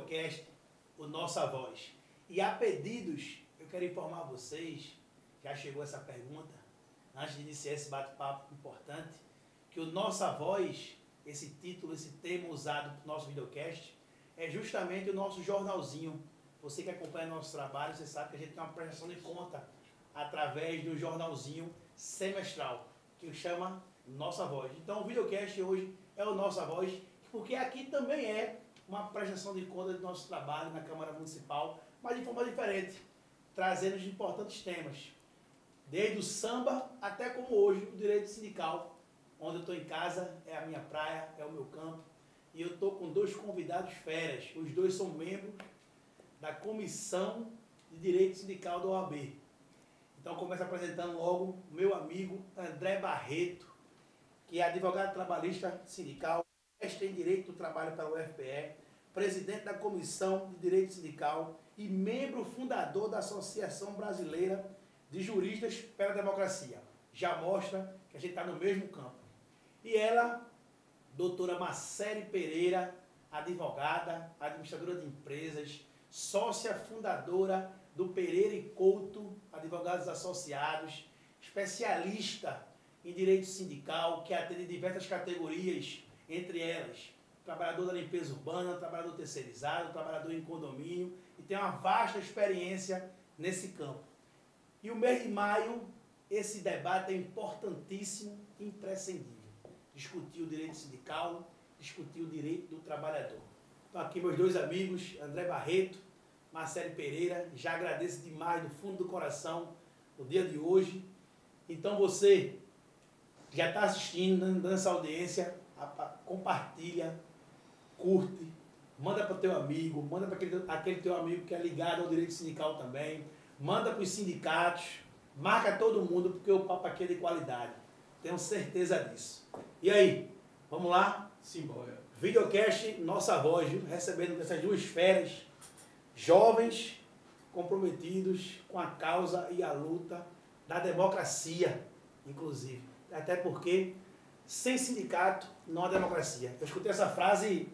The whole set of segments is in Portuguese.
videocast, o Nossa Voz. E a pedidos, eu quero informar vocês, já chegou essa pergunta, antes de iniciar esse bate-papo importante, que o Nossa Voz, esse título, esse tema usado para o nosso videocast, é justamente o nosso jornalzinho. Você que acompanha nosso trabalho, você sabe que a gente tem uma prestação de conta através do jornalzinho semestral, que chama Nossa Voz. Então o videocast hoje é o Nossa Voz, porque aqui também é uma prestação de conta do nosso trabalho na Câmara Municipal, mas de forma diferente, trazendo os importantes temas. Desde o samba até como hoje, o direito sindical, onde eu estou em casa, é a minha praia, é o meu campo, e eu estou com dois convidados feras. Os dois são membros da Comissão de Direito Sindical da OAB. Então começo apresentando logo o meu amigo André Barreto, que é advogado trabalhista sindical, mestre em Direito do Trabalho pela UFPE, presidente da Comissão de Direito Sindical e membro fundador da Associação Brasileira de Juristas pela Democracia. Já mostra que a gente está no mesmo campo. E ela, doutora Marcele Pereira, advogada, administradora de empresas, sócia fundadora do Pereira e Couto, advogados associados, especialista em direito sindical, que atende diversas categorias, entre elas, trabalhador da limpeza urbana, trabalhador terceirizado, trabalhador em condomínio, e tem uma vasta experiência nesse campo. E o mês de maio, esse debate é importantíssimo e imprescindível. Discutir o direito sindical, discutir o direito do trabalhador. Então aqui meus dois amigos, André Barreto, Marcele Pereira, já agradeço demais do fundo do coração o dia de hoje. Então você que já está assistindo, dando essa audiência, compartilha, curte, manda para o teu amigo, manda para aquele teu amigo que é ligado ao direito sindical também, manda para os sindicatos, marca todo mundo, porque o papo aqui é de qualidade. Tenho certeza disso. E aí, vamos lá? Simbora. Videocast Nossa Voz, recebendo essas duas feras, jovens comprometidos com a causa e a luta da democracia, inclusive. Até porque, sem sindicato, não há democracia. Eu escutei essa frase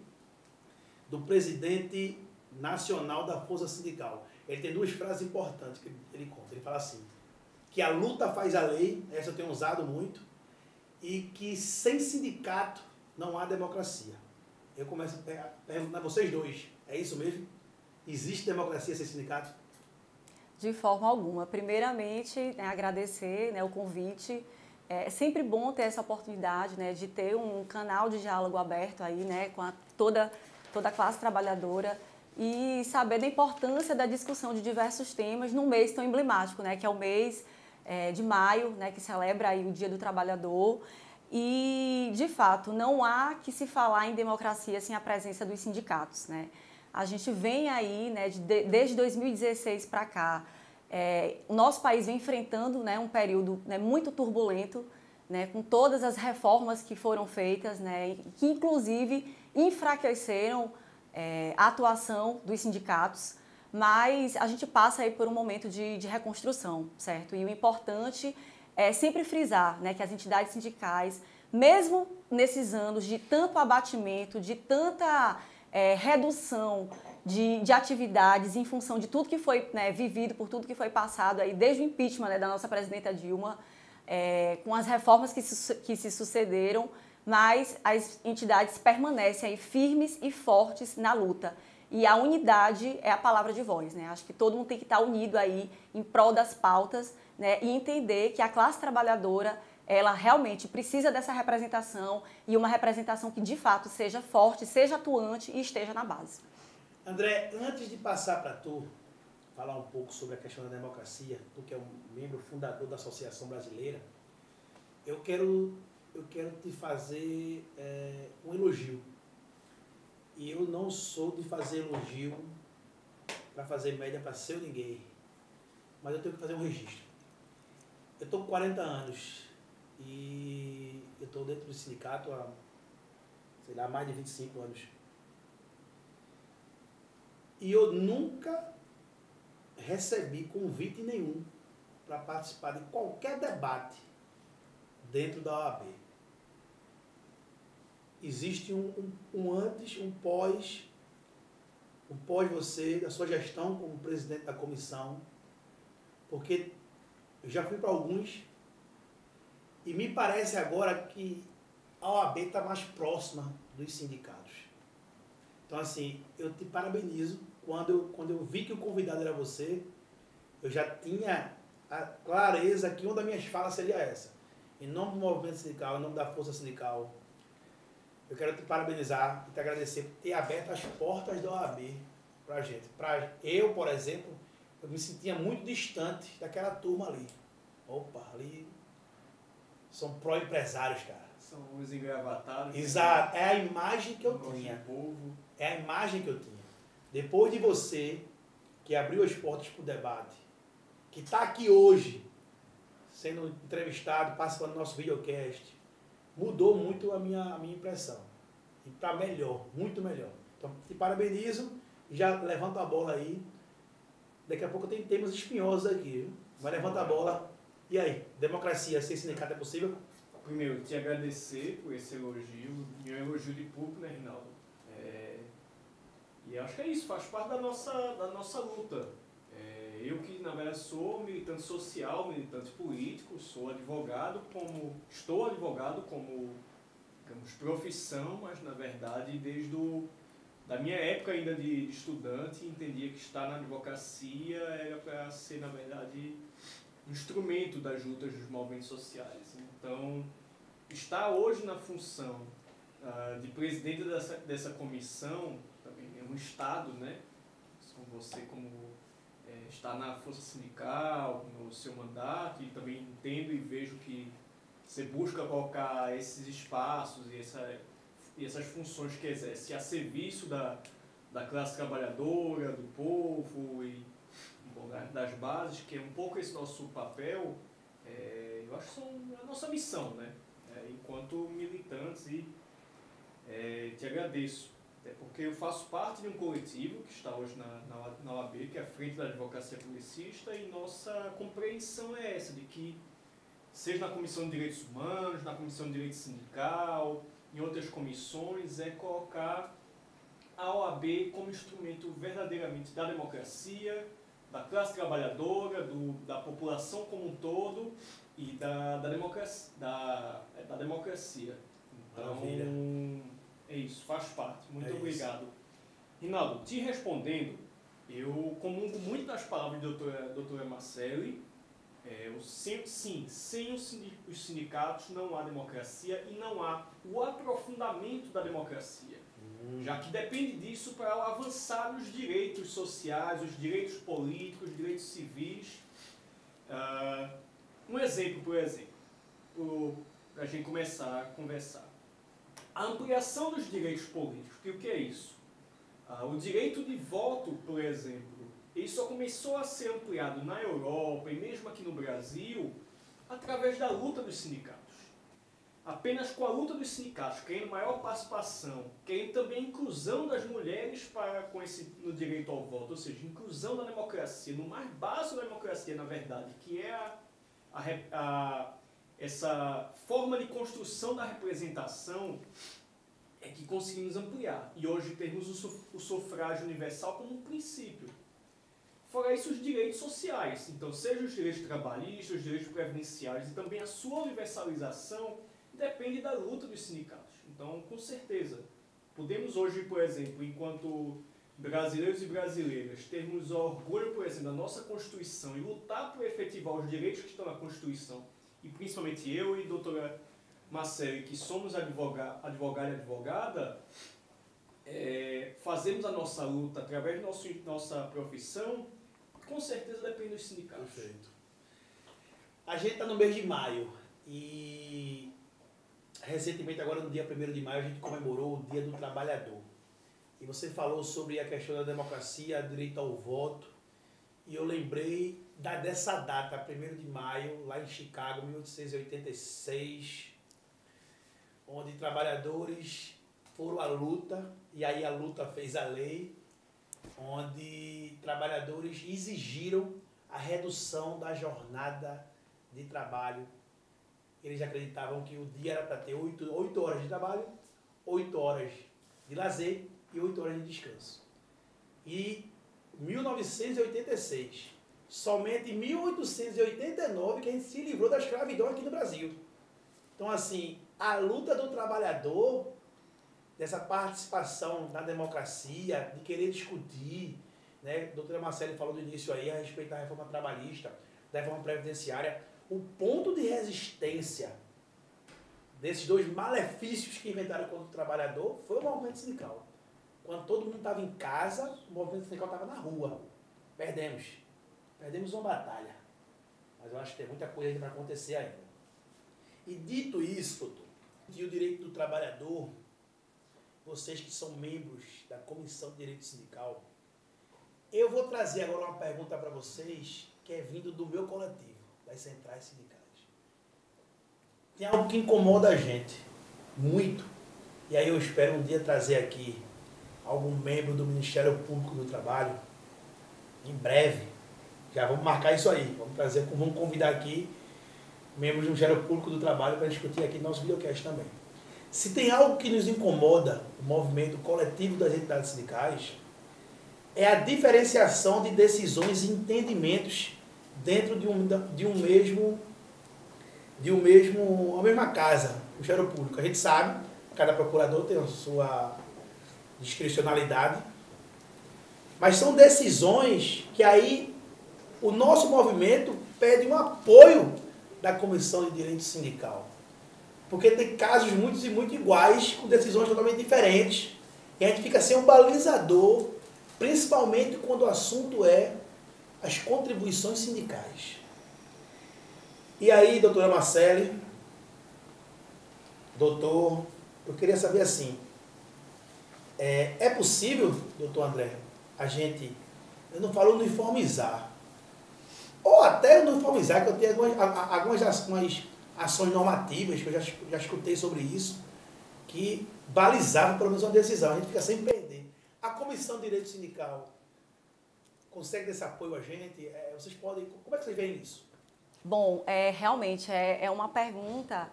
do presidente nacional da Força Sindical. Ele tem duas frases importantes que ele conta. Ele fala assim, que a luta faz a lei, essa eu tenho usado muito, e que sem sindicato não há democracia. Eu começo a perguntar a vocês dois, é isso mesmo? Existe democracia sem sindicato? De forma alguma. Primeiramente, agradecer o convite. É sempre bom ter essa oportunidade de ter um canal de diálogo aberto aí, com toda a classe trabalhadora e saber da importância da discussão de diversos temas num mês tão emblemático, que é o mês de maio, que celebra aí o Dia do Trabalhador. E, de fato, não há que se falar em democracia sem a presença dos sindicatos, A gente vem aí, desde 2016 para cá, o nosso país vem enfrentando um período muito turbulento, com todas as reformas que foram feitas, que inclusive enfraqueceram a atuação dos sindicatos, mas a gente passa aí por um momento de reconstrução, certo? E o importante é sempre frisar que as entidades sindicais, mesmo nesses anos de tanto abatimento, de tanta redução de atividades em função de tudo que foi vivido, por tudo que foi passado aí, desde o impeachment da nossa presidenta Dilma, com as reformas que se sucederam, mas as entidades permanecem aí firmes e fortes na luta. E a unidade é a palavra de voz, Acho que todo mundo tem que estar unido aí em prol das pautas, e entender que a classe trabalhadora, ela realmente precisa dessa representação e uma representação que de fato seja forte, seja atuante e esteja na base. André, antes de passar para tu falar um pouco sobre a questão da democracia, tu que é um membro fundador da Associação Brasileira, eu quero te fazer um elogio. E eu não sou de fazer elogio para fazer média para ser ninguém, mas eu tenho que fazer um registro. Eu estou com 40 anos e eu estou dentro do sindicato há, sei lá, mais de 25 anos. E eu nunca recebi convite nenhum para participar de qualquer debate dentro da OAB. Existe um antes, um pós, o pós você, da sua gestão como presidente da comissão, porque eu já fui para alguns e me parece agora que a OAB está mais próxima dos sindicatos. Então, assim, eu te parabenizo. Quando eu vi que o convidado era você, eu já tinha a clareza que uma das minhas falas seria essa. Em nome do movimento sindical, em nome da força sindical, eu quero te parabenizar e te agradecer por ter aberto as portas da OAB para a gente. Eu, por exemplo, eu me sentia muito distante daquela turma ali. Opa, ali são pró-empresários, cara. São os engravatados. Exato, é a imagem que eu tinha. Povo. É a imagem que eu tinha. Depois de você, que abriu as portas para o debate, que está aqui hoje, sendo entrevistado, participando do nosso videocast, mudou muito a minha impressão. E para melhor, muito melhor. Então, te parabenizo e já levanta a bola aí. Daqui a pouco tem temas espinhosos aqui, viu? Vai levanta a bola. E aí, democracia sem sindicato é possível? Primeiro, te agradecer por esse elogio, e um elogio de público, né, Rinaldo? E acho que é isso, faz parte da nossa luta. Eu que, na verdade, sou militante social, militante político, estou advogado como, digamos, profissão, mas, na verdade, da minha época ainda de estudante, entendia que estar na advocacia era para ser, na verdade, um instrumento das lutas dos movimentos sociais. Então, estar hoje na função de presidente dessa comissão, também é um Estado, né? Com você como está na força sindical, no seu mandato, e também entendo e vejo que você busca colocar esses espaços e essas funções que exerce a serviço da classe trabalhadora, do povo e das bases, que é um pouco esse nosso papel, eu acho que são a nossa missão, né? Enquanto militantes, e te agradeço. Até porque eu faço parte de um coletivo que está hoje na OAB, que é a Frente da Advocacia Publicista, e nossa compreensão é essa, de que, seja na Comissão de Direitos Humanos, na Comissão de Direito Sindical, em outras comissões, é colocar a OAB como instrumento verdadeiramente da democracia, da classe trabalhadora, da população como um todo e da democracia. Então, Maravilha. é isso, faz parte. Muito É obrigado. Rinaldo, te respondendo, eu comungo muito das palavras da doutora Marcelli. Sim, sem os sindicatos não há democracia e não há o aprofundamento da democracia. Já que depende disso para avançar os direitos sociais, os direitos políticos, os direitos civis. Um exemplo, por exemplo, para a gente começar a conversar. A ampliação dos direitos políticos, que o que é isso? O direito de voto, por exemplo, ele só começou a ser ampliado na Europa e mesmo aqui no Brasil através da luta dos sindicatos. Apenas com a luta dos sindicatos, querendo maior participação, querendo também a inclusão das mulheres no direito ao voto, ou seja, inclusão da democracia, no mais básico da democracia, na verdade, que é essa forma de construção da representação, é que conseguimos ampliar. E hoje temos o sufrágio universal como um princípio. Fora isso, os direitos sociais. Então, seja os direitos trabalhistas, os direitos previdenciários e também a sua universalização depende da luta dos sindicatos. Então, com certeza, podemos hoje, por exemplo, enquanto brasileiros e brasileiras, termos orgulho, por exemplo, da nossa Constituição e lutar por efetivar os direitos que estão na Constituição, e principalmente eu e a doutora Marcelli, que somos advogado e advogada, fazemos a nossa luta através da nossa profissão, com certeza depende dos sindicatos. Perfeito. A gente está no mês de maio e recentemente, agora no dia 1º de maio, a gente comemorou o Dia do Trabalhador. E você falou sobre a questão da democracia, direito ao voto, e eu lembrei dessa data, 1º de maio, lá em Chicago, 1886, onde trabalhadores foram à luta, e aí a luta fez a lei, onde trabalhadores exigiram a redução da jornada de trabalho. Eles acreditavam que o dia era para ter 8 horas de trabalho, 8 horas de lazer e 8 horas de descanso. e 1986. Somente em 1889 que a gente se livrou da escravidão aqui no Brasil. Então, assim, a luta do trabalhador, dessa participação na democracia, de querer discutir, né? A doutora Marcele falou no início aí a respeito da reforma trabalhista, da reforma previdenciária. O ponto de resistência desses dois malefícios que inventaram contra o trabalhador foi o movimento sindical. Quando todo mundo estava em casa, o movimento sindical estava na rua. Perdemos uma batalha. Mas eu acho que tem muita coisa para acontecer ainda. E dito isso, doutor, que o direito do trabalhador, vocês que são membros da Comissão de Direito Sindical, eu vou trazer agora uma pergunta para vocês que é vindo do meu coletivo, das centrais sindicais. Tem algo que incomoda a gente, muito, e aí eu espero um dia trazer aqui algum membro do Ministério Público do Trabalho, em breve, já vamos marcar isso aí, vamos convidar aqui membros do Ministério Público do Trabalho para discutir aqui no nosso videocast também. Se tem algo que nos incomoda, o movimento coletivo das entidades sindicais, é a diferenciação de decisões e entendimentos dentro de uma mesma casa, o Ministério Público. A gente sabe, cada procurador tem a sua discricionalidade, mas são decisões que aí o nosso movimento pede um apoio da Comissão de Direito Sindical. Porque tem casos muito iguais, com decisões totalmente diferentes, e a gente fica sem um balizador, principalmente quando o assunto é as contribuições sindicais. E aí, doutora Marcele, doutor, eu queria saber assim, é possível, doutor André, a gente, eu não falo uniformizar, ou até uniformizar, que eu tenho algumas ações normativas, que eu já escutei sobre isso, que balizavam pelo menos uma decisão, a gente fica sem perder. A Comissão de Direito Sindical consegue dar esse apoio a gente? Vocês podem, como é que vocês veem isso? Bom, realmente é uma pergunta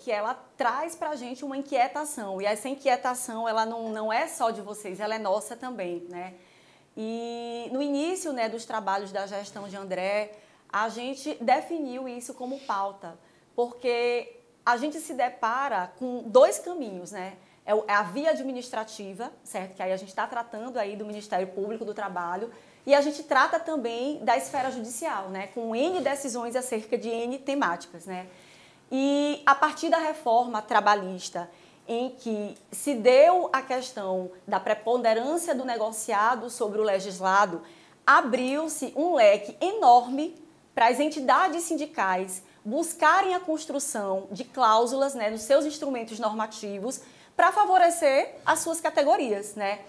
que ela traz para a gente uma inquietação, e essa inquietação ela não é só de vocês, ela é nossa também, né? E no início, né, dos trabalhos da gestão de André, a gente definiu isso como pauta, porque a gente se depara com dois caminhos, né? É a via administrativa, certo? Que aí a gente está tratando aí do Ministério Público do Trabalho, e a gente trata também da esfera judicial, né? Com N decisões acerca de N temáticas, né? E a partir da reforma trabalhista, em que se deu a questão da preponderância do negociado sobre o legislado, abriu-se um leque enorme para as entidades sindicais buscarem a construção de cláusulas, né, nos seus instrumentos normativos para favorecer as suas categorias, né?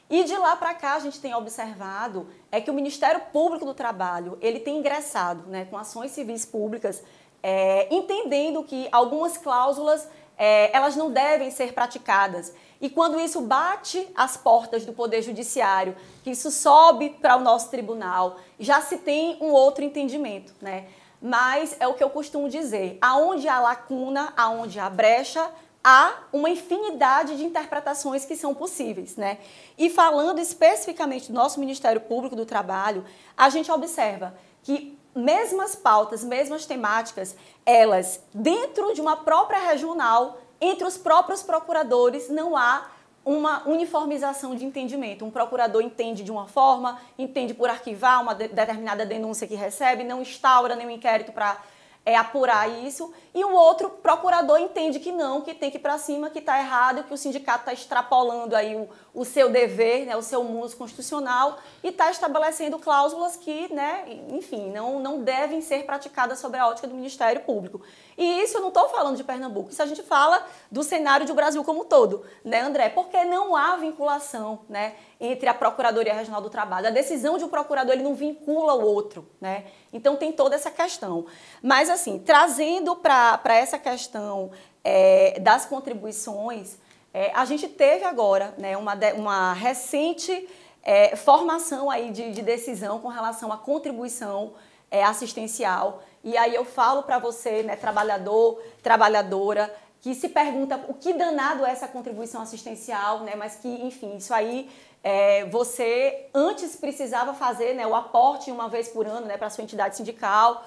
E de lá para cá a gente tem observado que o Ministério Público do Trabalho ele tem ingressado, né, com ações civis públicas, entendendo que algumas cláusulas elas não devem ser praticadas. E quando isso bate às portas do Poder Judiciário, que isso sobe para o nosso tribunal, já se tem um outro entendimento, né? Mas é o que eu costumo dizer, aonde há lacuna, aonde há brecha, há uma infinidade de interpretações que são possíveis, né? E falando especificamente do nosso Ministério Público do Trabalho, a gente observa que mesmas pautas, mesmas temáticas, elas, dentro de uma própria regional, entre os próprios procuradores, não há uma uniformização de entendimento. Um procurador entende de uma forma, entende por arquivar uma determinada denúncia que recebe, não instaura nenhum inquérito para apurar isso, e o outro procurador entende que não, que tem que ir para cima, que está errado, que o sindicato está extrapolando aí o seu dever, né, o seu mundo constitucional, e está estabelecendo cláusulas que, né, enfim, não devem ser praticadas sob a ótica do Ministério Público. E isso eu não estou falando de Pernambuco, isso a gente fala do cenário do Brasil como um todo, né, André? Porque não há vinculação, né, entre a Procuradoria Regional do Trabalho. A decisão de um procurador ele não vincula o outro, né? Então tem toda essa questão. Mas assim, trazendo para essa questão das contribuições, a gente teve agora, né, uma recente formação aí de decisão com relação à contribuição assistencial. E aí eu falo para você, né, trabalhador, trabalhadora, que se pergunta o que danado é essa contribuição assistencial, né? Mas que, enfim, isso aí você antes precisava fazer, né, o aporte uma vez por ano, né, para a sua entidade sindical.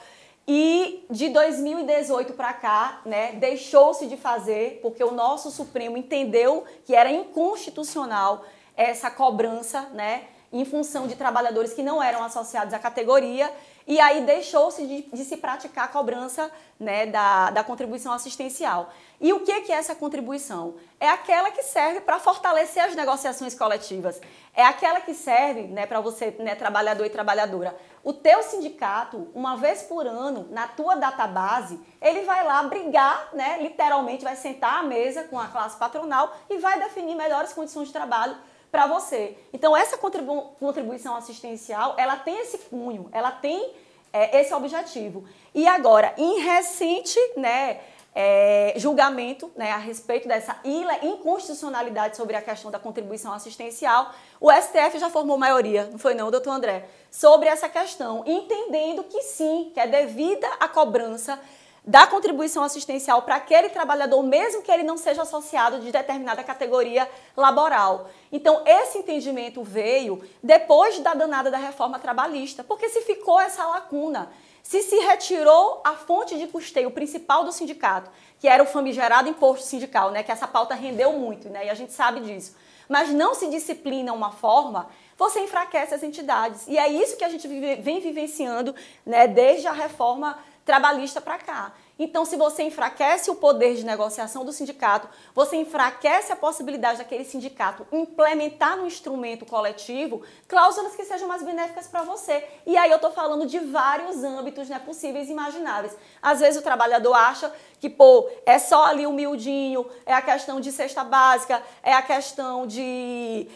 E de 2018 para cá, né, deixou-se de fazer, porque o nosso Supremo entendeu que era inconstitucional essa cobrança, né, em função de trabalhadores que não eram associados à categoria, e aí deixou-se de se praticar a cobrança, né, da contribuição assistencial. E o que é essa contribuição? É aquela que serve para fortalecer as negociações coletivas. É aquela que serve, né, para você, né, trabalhador e trabalhadora. O teu sindicato, uma vez por ano, na tua database, ele vai lá brigar, né, literalmente vai sentar à mesa com a classe patronal e vai definir melhores condições de trabalho para você. Então, essa contribuição assistencial, ela tem esse cunho, ela tem esse objetivo. E agora, em recente, né, julgamento, né, a respeito dessa inconstitucionalidade sobre a questão da contribuição assistencial, o STF já formou maioria, não foi não, doutor André, sobre essa questão, entendendo que sim, que é devida a cobrança da contribuição assistencial para aquele trabalhador, mesmo que ele não seja associado de determinada categoria laboral. Então, esse entendimento veio depois da danada da reforma trabalhista, porque se ficou essa lacuna, se retirou a fonte de custeio principal do sindicato, que era o famigerado imposto sindical, né, que essa pauta rendeu muito, né, e a gente sabe disso, mas não se disciplina uma forma, você enfraquece as entidades. E é isso que a gente vem vivenciando, né, desde a reforma trabalhista para cá. Então, se você enfraquece o poder de negociação do sindicato, você enfraquece a possibilidade daquele sindicato implementar no instrumento coletivo cláusulas que sejam mais benéficas para você. E aí eu estou falando de vários âmbitos, né, possíveis e imagináveis. Às vezes o trabalhador acha que, pô, é só ali o miudinho, é a questão de cesta básica, é a questão de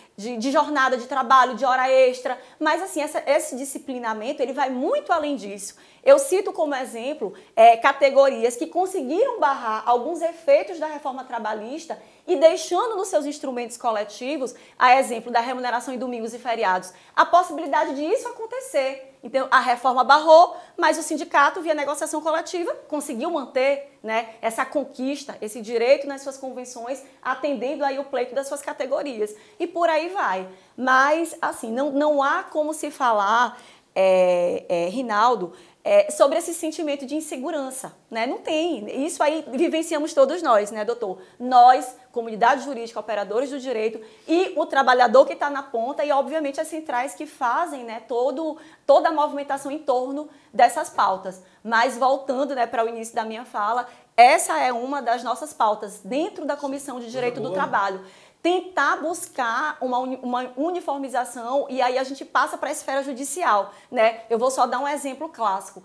jornada de trabalho, de hora extra, mas assim, esse disciplinamento, ele vai muito além disso. Eu cito como exemplo categorias que conseguiram barrar alguns efeitos da reforma trabalhista e deixando nos seus instrumentos coletivos, a exemplo da remuneração em domingos e feriados, a possibilidade de isso acontecer. Então, a reforma barrou, mas o sindicato, via negociação coletiva, conseguiu manter, né, essa conquista, esse direito nas suas convenções, atendendo aí o pleito das suas categorias. E por aí vai. Mas, assim, não há como se falar, Rinaldo, sobre esse sentimento de insegurança, né? Não tem. Isso aí vivenciamos todos nós, né, doutor? Nós, comunidade jurídica, operadores do direito e o trabalhador que está na ponta e, obviamente, as centrais que fazem, né, toda a movimentação em torno dessas pautas. Mas, voltando, né, para o início da minha fala, essa é uma das nossas pautas dentro da Comissão de Direito do Trabalho. Tentar buscar uma uniformização e aí a gente passa para a esfera judicial, né? Eu vou só dar um exemplo clássico.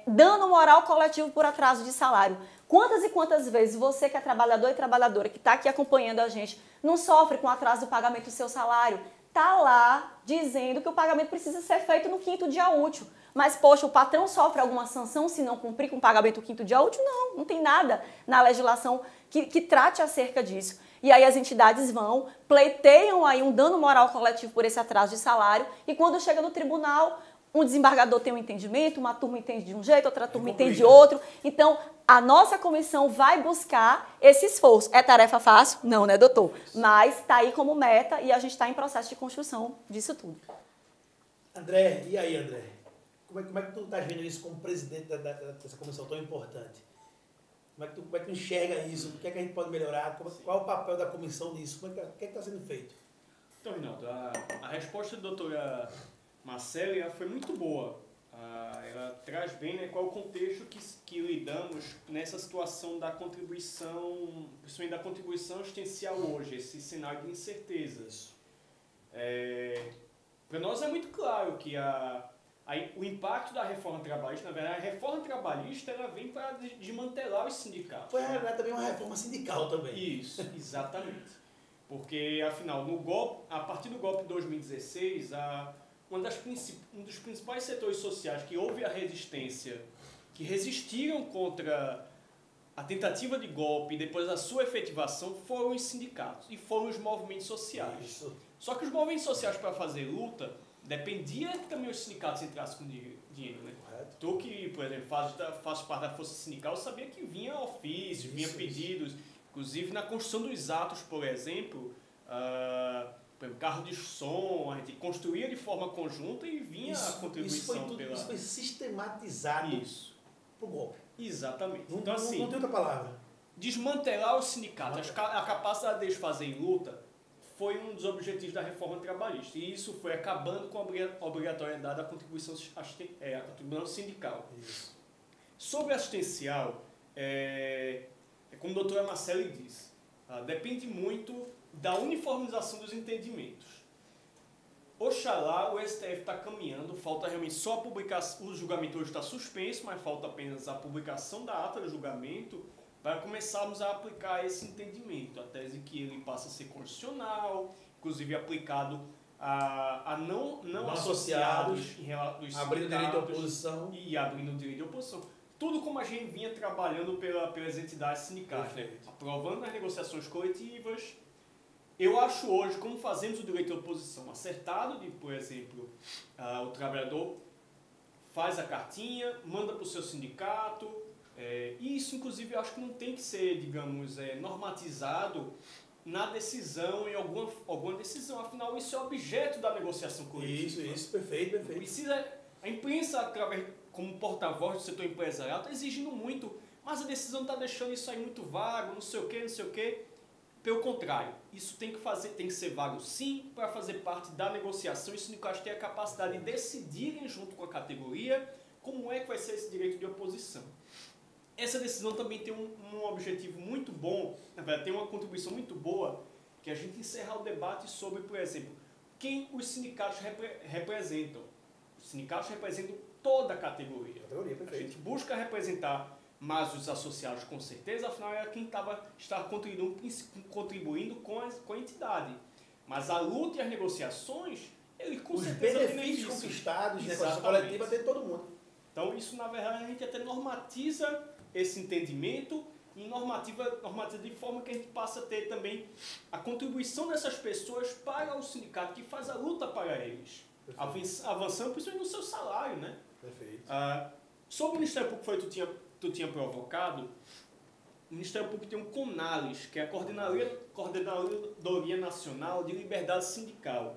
Dano moral coletivo por atraso de salário. Quantas e quantas vezes você que é trabalhador e trabalhadora, que está aqui acompanhando a gente, não sofre com atraso do pagamento do seu salário? Está lá dizendo que o pagamento precisa ser feito no 5º dia útil. Mas, poxa, o patrão sofre alguma sanção se não cumprir com o pagamento do 5º dia útil? Não tem nada na legislação que trate acerca disso. E aí as entidades vão, pleiteiam aí um dano moral coletivo por esse atraso de salário e quando chega no tribunal, um desembargador tem um entendimento, uma turma entende de um jeito, outra turma entende de outro. Então, a nossa comissão vai buscar esse esforço. É tarefa fácil? Não, né, doutor? Mas está aí como meta e a gente está em processo de construção disso tudo. André, e aí, André? Como é que tu estás vendo isso como presidente dessa comissão tão importante? Como é que tu enxerga isso? O que é que a gente pode melhorar? Qual é o papel da comissão nisso? O que está sendo feito? Então, Rinaldo, a resposta da doutora Marcélia foi muito boa. Ela traz bem, né, qual é o contexto que lidamos nessa situação da contribuição, principalmente da contribuição assistencial hoje, esse cenário de incertezas. Para nós é muito claro que o impacto da reforma trabalhista, na verdade, a reforma trabalhista ela vem para desmantelar os sindicatos. Foi também uma reforma sindical também. Isso, exatamente. Porque, afinal, a partir do golpe de 2016, um dos principais setores sociais que houve a resistência, que resistiram contra a tentativa de golpe e depois a sua efetivação, foram os sindicatos e foram os movimentos sociais. Isso. Só que os movimentos sociais, para fazer luta, dependia que também os sindicatos entrassem com dinheiro, né? Correto. Tu que, por exemplo, faz parte da força sindical, eu sabia que vinha ofícios, vinha pedidos, inclusive na construção dos atos, por exemplo, por exemplo, carro de som, a gente construía de forma conjunta e vinha a contribuição isso foi sistematizado pro golpe. Exatamente. Não, então, assim, não tem outra palavra. Desmantelar os sindicatos, a capacidade deles fazerem luta, foi um dos objetivos da reforma trabalhista. E isso foi acabando com a obrigatoriedade da contribuição sindical. Isso. Sobre assistencial, como a doutora Marcele disse, depende muito da uniformização dos entendimentos. Oxalá o STF está caminhando, falta realmente só a publicação, o julgamento hoje está suspenso, mas falta apenas a publicação da ata do julgamento para começarmos a aplicar esse entendimento, a tese que ele passa a ser constitucional, inclusive aplicado a não associados, abrindo direito de oposição. E abrindo direito de oposição. Tudo como a gente vinha trabalhando pelas entidades sindicais, né? Aprovando as negociações coletivas. Eu acho hoje, como fazemos o direito de oposição acertado, de, por exemplo, o trabalhador faz a cartinha, manda para o seu sindicato, e isso, inclusive, eu acho que não tem que ser, digamos, normatizado na decisão, em alguma decisão. Afinal, isso é objeto da negociação coletiva. Isso, perfeito. A imprensa, como porta-voz do setor empresarial, está exigindo muito, mas a decisão está deixando isso aí muito vago, não sei o quê. Pelo contrário, isso tem que ser vago sim, para fazer parte da negociação, e os sindicatos têm a capacidade de decidirem junto com a categoria como é que vai ser esse direito de oposição. Essa decisão também tem um objetivo muito bom, na verdade tem uma contribuição muito boa, que a gente encerrar o debate sobre, por exemplo, quem os sindicatos representam. Os sindicatos representam toda a categoria. A gente busca representar mais os associados, com certeza, afinal era quem estava contribuindo com a entidade. Mas a luta e as negociações, ele com certeza benefícios beneficiam. conquistados, negociação coletiva, tem todo mundo. Então isso, na verdade, a gente até normatiza esse entendimento e normatiza de forma que a gente passa a ter também a contribuição dessas pessoas para o sindicato, que faz a luta para eles. Avançando principalmente no seu salário, né? Perfeito. Sobre o Ministério Público tu tinha provocado, o Ministério Público tem um CONALES, que é a Coordenadoria Nacional de Liberdade Sindical.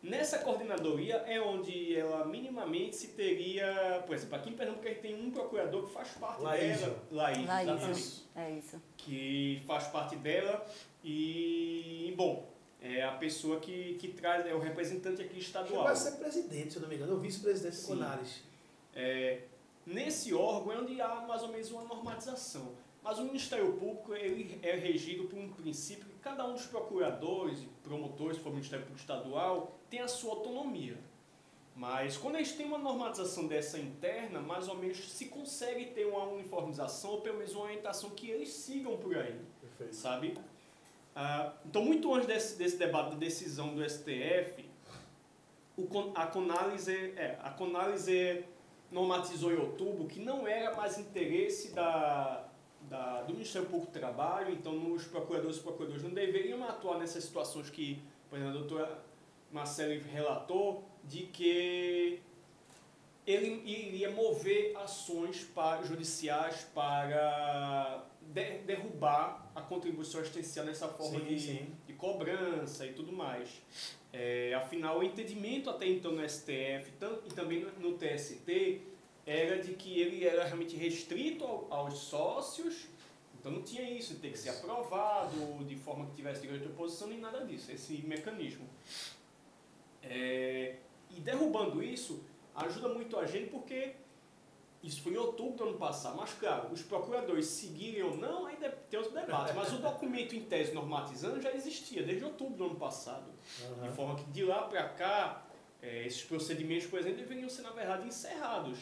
Nessa coordenadoria é onde ela minimamente se teria, por exemplo, aqui em Pernambuco a gente tem um procurador que faz parte dela. Laís, exatamente. É isso. Que faz parte dela e, bom, é a pessoa que traz, é o representante aqui estadual. Vai ser presidente, se eu não me engano, o vice-presidente do CONALES. Nesse órgão é onde há mais ou menos uma normatização. Mas o Ministério Público ele é regido por um princípio que cada um dos procuradores e promotores, se for o Ministério Público Estadual, tem a sua autonomia. Mas quando a gente tem uma normatização dessa interna, mais ou menos se consegue ter uma uniformização ou pelo menos uma orientação que eles sigam por aí. Perfeito. Sabe? Então, muito antes desse debate de decisão do STF, a Conálise normatizou em outubro que não era mais interesse do Ministério Público do Trabalho, então os procuradores não deveriam atuar nessas situações que, por exemplo, a doutora Marcele relatou, de que ele iria mover ações judiciais para derrubar a contribuição assistencial nessa forma de cobrança e tudo mais. Afinal, o entendimento até então no STF e também no TST era de que ele era realmente restrito aos sócios, então não tinha isso, tem que ser aprovado de forma que tivesse direito de oposição, nem nada disso, esse mecanismo. E derrubando isso, ajuda muito a gente porque isso foi em outubro do ano passado, mas claro, os procuradores seguirem ou não, ainda tem outro debate, mas o documento em tese normatizando já existia desde outubro do ano passado, de forma que de lá para cá, esses procedimentos, por exemplo, deveriam ser, na verdade, encerrados,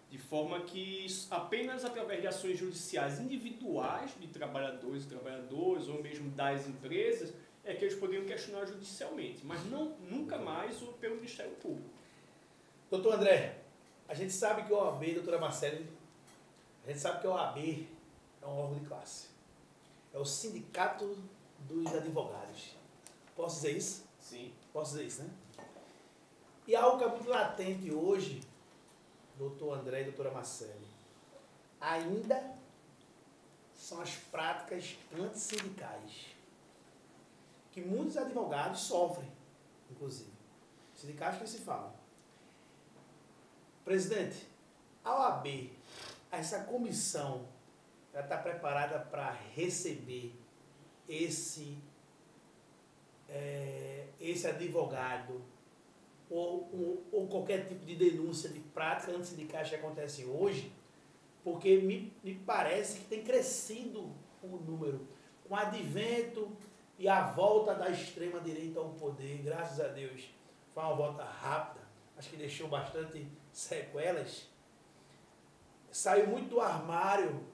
de forma que apenas através de ações judiciais individuais de trabalhadores e trabalhadoras, ou mesmo das empresas, é que eles poderiam questionar judicialmente, mas nunca mais pelo Ministério Público. Doutor André, a gente sabe que o OAB, doutora Marcele, a gente sabe que o OAB é um órgão de classe. É o Sindicato dos Advogados. Posso dizer isso? Sim. Posso dizer isso, né? E algo que é muito latente hoje, doutor André e doutora Marcele, ainda são as práticas antissindicais, que muitos advogados sofrem, inclusive. Sindicatos que se falam. Presidente, a OAB, essa comissão, ela está preparada para receber esse advogado ou qualquer tipo de denúncia de práticas antissindicais que acontecem hoje? Porque me parece que tem crescido o número. Com o advento e a volta da extrema-direita ao poder, graças a Deus, foi uma volta rápida, acho que deixou bastante sequelas. Saiu muito do armário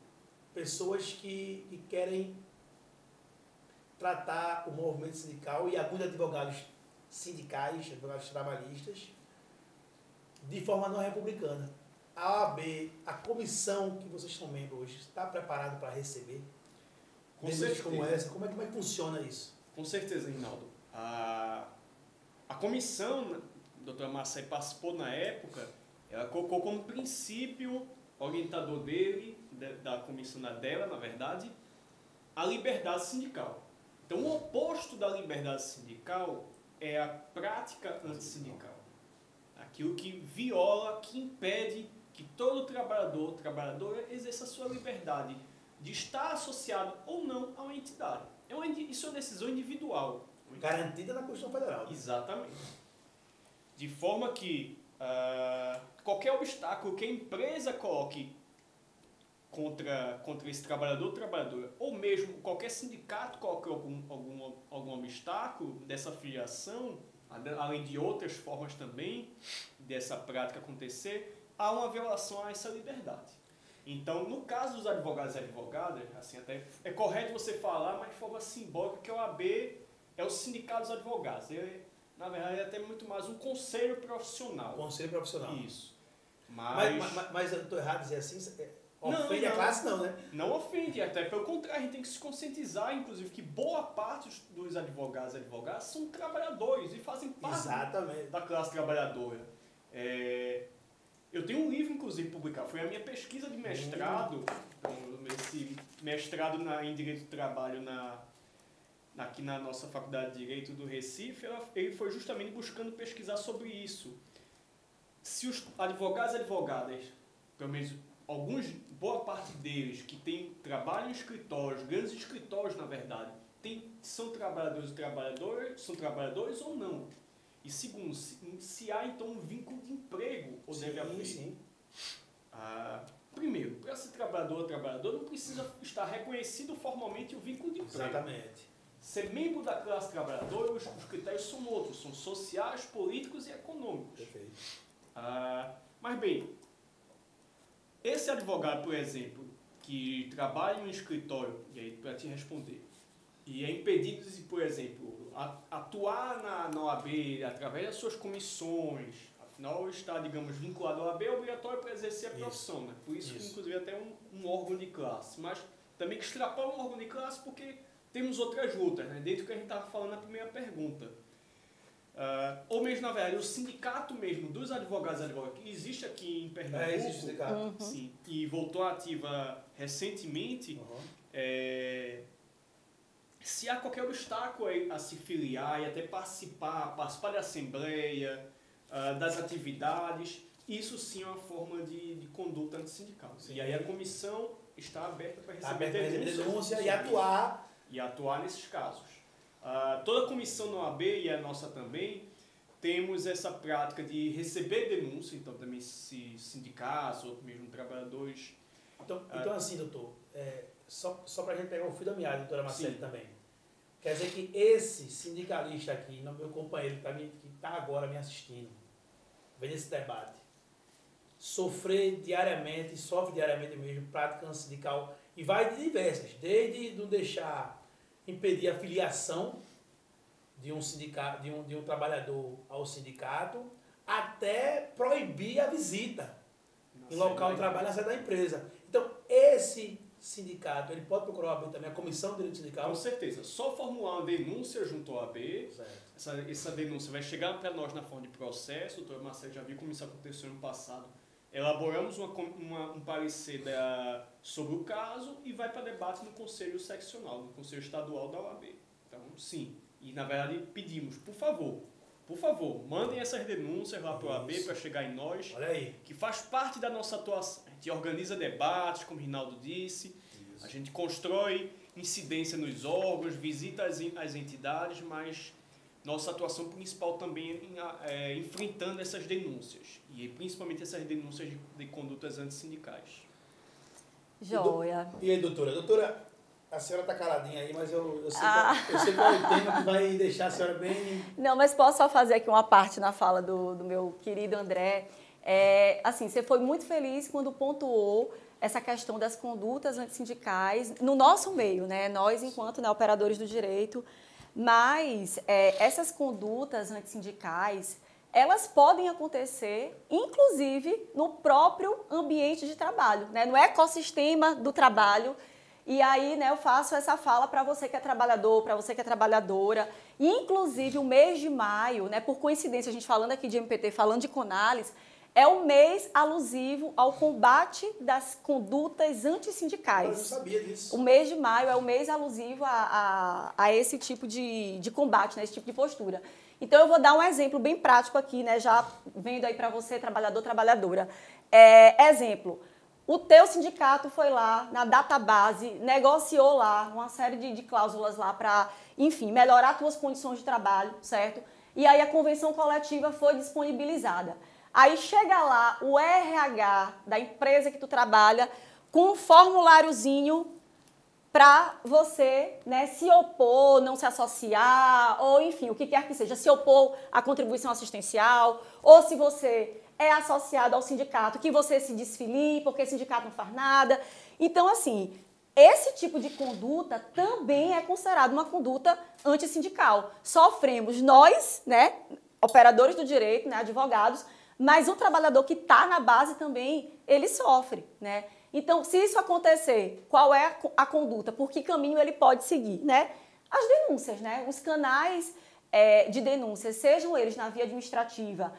pessoas que querem tratar o movimento sindical e alguns advogados sindicais, advogados trabalhistas, de forma não republicana. A OAB, a comissão que vocês são membros hoje, está preparado para receber denúncias como essa? Como é que funciona isso? Com certeza, Rinaldo. A comissão, a doutora Marcele participou na época, ela colocou como princípio orientador dele, da comissão dela, na verdade, a liberdade sindical. Então, o oposto da liberdade sindical é a prática antissindical. Aquilo que viola, que impede que todo trabalhador, trabalhadora, exerça a sua liberdade de estar associado ou não a uma entidade. Isso é uma decisão individual. Garantida na Constituição Federal. Exatamente. De forma que qualquer obstáculo que a empresa coloque contra esse trabalhador ou trabalhadora, ou mesmo qualquer sindicato coloque algum obstáculo dessa filiação, além de outras formas também dessa prática acontecer, há uma violação a essa liberdade. Então, no caso dos advogados e advogadas, assim, até é correto você falar, mas de forma simbólica, que a OAB é o sindicato dos advogados. Ele, na verdade, é até muito mais um conselho profissional. Conselho profissional. Isso. Mas eu estou errado em dizer assim? Ofende a classe não, né? Não ofende, até pelo contrário, a gente tem que se conscientizar, inclusive, que boa parte dos advogados e advogadas são trabalhadores e fazem parte da classe trabalhadora. Eu tenho um livro, inclusive, publicado, foi a minha pesquisa de mestrado, esse mestrado em Direito do Trabalho aqui na nossa Faculdade de Direito do Recife, ele foi justamente buscando pesquisar sobre isso. Se os advogados e advogadas, pelo menos boa parte deles, que trabalham em escritórios, grandes escritórios, na verdade, são trabalhadores e trabalhadoras, são trabalhadores ou não? E segundo, se há então um vínculo de emprego ou deve haver? Sim. Primeiro, para ser trabalhador ou trabalhador, não precisa estar reconhecido formalmente o vínculo de emprego. Exatamente. Ser membro da classe trabalhadora, os critérios são outros, são sociais, políticos e econômicos. Perfeito. Mas bem, esse advogado, por exemplo, que trabalha em um escritório, e aí para te responder, e é impedido de, por exemplo, atuar na OAB através das suas comissões, afinal está, digamos, vinculado à OAB, é obrigatório para exercer a profissão, né? Por isso que, inclusive, até um órgão de classe, mas também que extrapola um órgão de classe porque temos outras lutas, né? Dentro do que a gente estava falando na primeira pergunta. Ou mesmo, na verdade, o sindicato mesmo dos advogados e advogadas, que existe aqui em Pernambuco, existe o sindicato. Sim, e voltou ativa recentemente, se há qualquer obstáculo a se filiar e até participar da assembleia, das atividades, isso sim é uma forma de conduta antissindical. Sim. E aí a comissão está aberta para receber denúncia e atuar. E atuar nesses casos. Toda a comissão na OAB e a nossa também, temos essa prática de receber denúncia, então também se sindicatos ou mesmo trabalhadores. Então assim, doutor, só para a gente pegar o fio da meada, doutora Marcele, também. Quer dizer que esse sindicalista aqui, meu companheiro que está agora me assistindo, vendo esse debate, sofre diariamente mesmo prática sindical, e vai de diversas, desde não impedir a filiação de um sindicato, de um trabalhador ao sindicato, até proibir a visita em local de trabalho na sede da empresa. Então, esse sindicato, ele pode procurar a OAB também, a Comissão de Direito Sindical? Com certeza. Só formular uma denúncia junto à OAB. Essa denúncia vai chegar para nós na forma de processo. O doutor Marcelo já viu como isso aconteceu no passado. Elaboramos um parecer sobre o caso e vai para debate no Conselho Seccional, no Conselho Estadual da OAB. Então, sim. E, na verdade, pedimos, por favor, mandem essas denúncias lá para a OAB para chegar em nós. Olha aí. Que faz parte da nossa atuação. A gente organiza debates, como o Rinaldo disse. Isso. A gente constrói incidência nos órgãos, visita as entidades, mas nossa atuação principal também é enfrentando essas denúncias. E principalmente essas denúncias de condutas antissindicais. Joia. E aí, doutora? Doutora, a senhora está caladinha aí, mas eu sei qual é o tema que vai deixar a senhora bem... Não, mas posso só fazer aqui uma parte na fala do meu querido André. Assim, você foi muito feliz quando pontuou essa questão das condutas antissindicais no nosso meio, né? Nós, enquanto operadores do direito, mas essas condutas antissindicais, elas podem acontecer, inclusive, no próprio ambiente de trabalho, né? No ecossistema do trabalho. E aí, né, eu faço essa fala para você que é trabalhador, para você que é trabalhadora. E, inclusive, o mês de maio, né, por coincidência, a gente falando aqui de MPT, falando de CONALES, é o mês alusivo ao combate das condutas antissindicais. Eu não sabia disso. O mês de maio é o mês alusivo a esse tipo de combate, né, esse tipo de postura. Então, eu vou dar um exemplo bem prático aqui, né, já vendo aí para você, trabalhador, trabalhadora. Exemplo. O teu sindicato foi lá na database, negociou lá uma série de cláusulas lá para, enfim, melhorar tuas condições de trabalho, certo? E aí a convenção coletiva foi disponibilizada. Aí chega lá o RH da empresa que tu trabalha com um formuláriozinho para você, né, se opor, não se associar, ou enfim, o que quer que seja, se opor à contribuição assistencial, ou se você é associado ao sindicato, que você se desfilie, porque o sindicato não faz nada. Então, assim, esse tipo de conduta também é considerado uma conduta antissindical. Sofremos nós, né, operadores do direito, né, advogados, mas o trabalhador que está na base também, ele sofre, né? Então, se isso acontecer, qual é a conduta? Por que caminho ele pode seguir, né? As denúncias, né? Os canais de denúncias, sejam eles na via administrativa,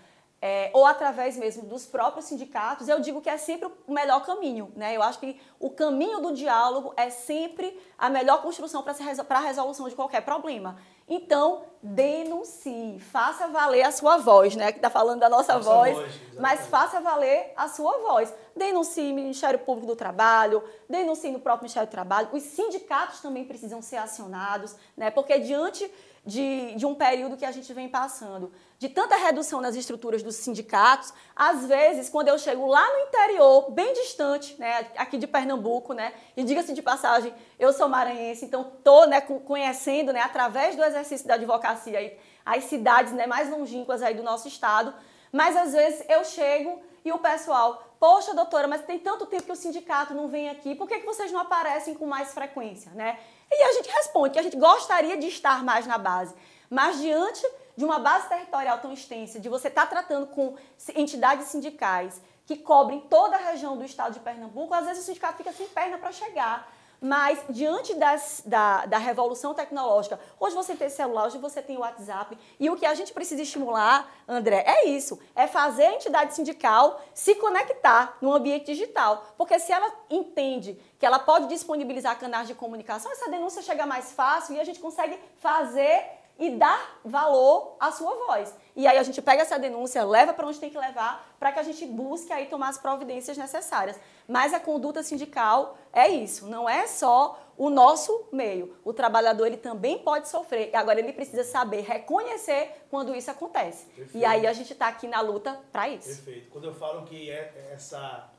ou através mesmo dos próprios sindicatos, eu digo que é sempre o melhor caminho, né? Eu acho que o caminho do diálogo é sempre a melhor construção para a resolução de qualquer problema. Então, denuncie, faça valer a sua voz, né? Que está falando da nossa voz, mas faça valer a sua voz. Denuncie no Ministério Público do Trabalho, denuncie no próprio Ministério do Trabalho. Os sindicatos também precisam ser acionados, né? Porque diante de um período que a gente vem passando, de tanta redução nas estruturas dos sindicatos, às vezes, quando eu chego lá no interior, bem distante, né, aqui de Pernambuco, né, e diga-se de passagem, eu sou maranhense, então estou, né, conhecendo, né, através do exercício da advocacia aí, as cidades, né, mais longínquas aí do nosso estado, mas às vezes eu chego e o pessoal, poxa, doutora, mas tem tanto tempo que o sindicato não vem aqui, por que vocês não aparecem com mais frequência, né? E a gente responde que a gente gostaria de estar mais na base, mas diante de uma base territorial tão extensa, de você estar tratando com entidades sindicais que cobrem toda a região do estado de Pernambuco, às vezes o sindicato fica sem perna para chegar. Mas, diante da revolução tecnológica, hoje você tem celular, hoje você tem o WhatsApp, e o que a gente precisa estimular, André, é isso, é fazer a entidade sindical se conectar no ambiente digital. Porque se ela entende que ela pode disponibilizar canais de comunicação, essa denúncia chega mais fácil e a gente consegue fazer e dar valor à sua voz. E aí a gente pega essa denúncia, leva para onde tem que levar, para que a gente busque aí tomar as providências necessárias. Mas a conduta sindical é isso, não é só o nosso meio. O trabalhador ele também pode sofrer. Agora ele precisa saber reconhecer quando isso acontece. Perfeito. E aí a gente está aqui na luta para isso. Perfeito. Quando eu falo que essa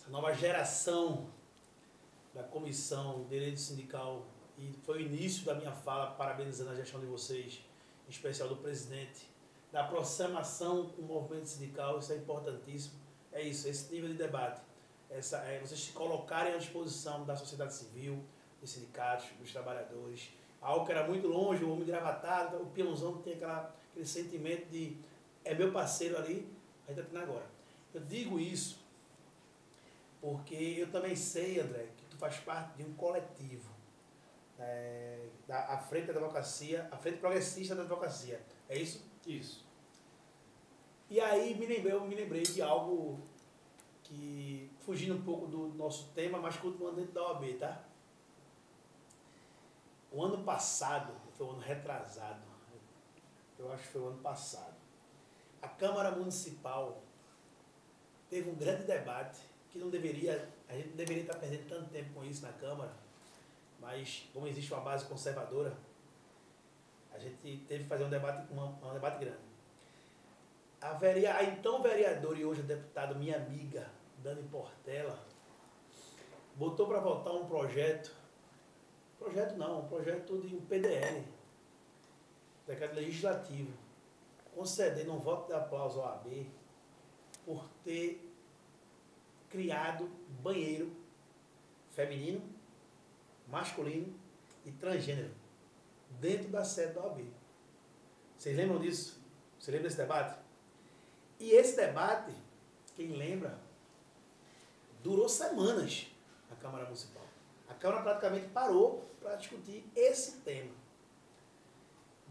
nova geração da Comissão de Direito Sindical, e foi o início da minha fala, parabenizando a gestão de vocês, em especial do presidente, da aproximação com o movimento sindical, isso é importantíssimo. É isso, esse nível de debate. Vocês se colocarem à disposição da sociedade civil, dos sindicatos, dos trabalhadores. Algo que era muito longe, o homem gravatado, o peãozão tem aquele sentimento de é meu parceiro ali, a gente está tendo agora. Eu digo isso porque eu também sei, André, que tu faz parte de um coletivo, a Frente da Advocacia, a Frente Progressista da Advocacia. É isso? Isso. E aí eu me lembrei de algo que, fugindo um pouco do nosso tema, mas continuando dentro da OAB, tá? O ano passado, foi o ano retrasado, eu acho que foi o ano passado, a Câmara Municipal teve um grande debate, que a gente não deveria estar perdendo tanto tempo com isso na Câmara, mas como existe uma base conservadora, a gente teve que fazer um debate grande. A então vereadora e hoje a deputada, minha amiga, Dani Portela, botou para votar um projeto de um PDL, decreto legislativo, concedendo um voto de aplauso ao OAB por ter criado banheiro feminino, masculino e transgênero dentro da sede da OAB. Vocês lembram disso? Você lembra desse debate? E esse debate, quem lembra, durou semanas na Câmara Municipal. A Câmara praticamente parou para discutir esse tema.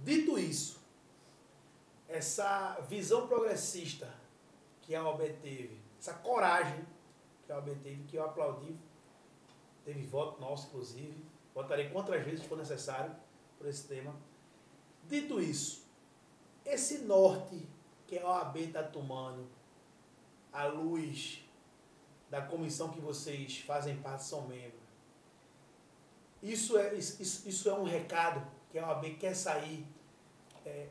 Dito isso, essa visão progressista que a OAB teve, essa coragem que a OAB teve, que eu aplaudi, teve voto nosso, inclusive, votarei quantas vezes for necessário por esse tema. Dito isso, esse norte que a OAB está tomando, à luz da comissão que vocês fazem parte, são membros, isso é um recado que a OAB quer sair,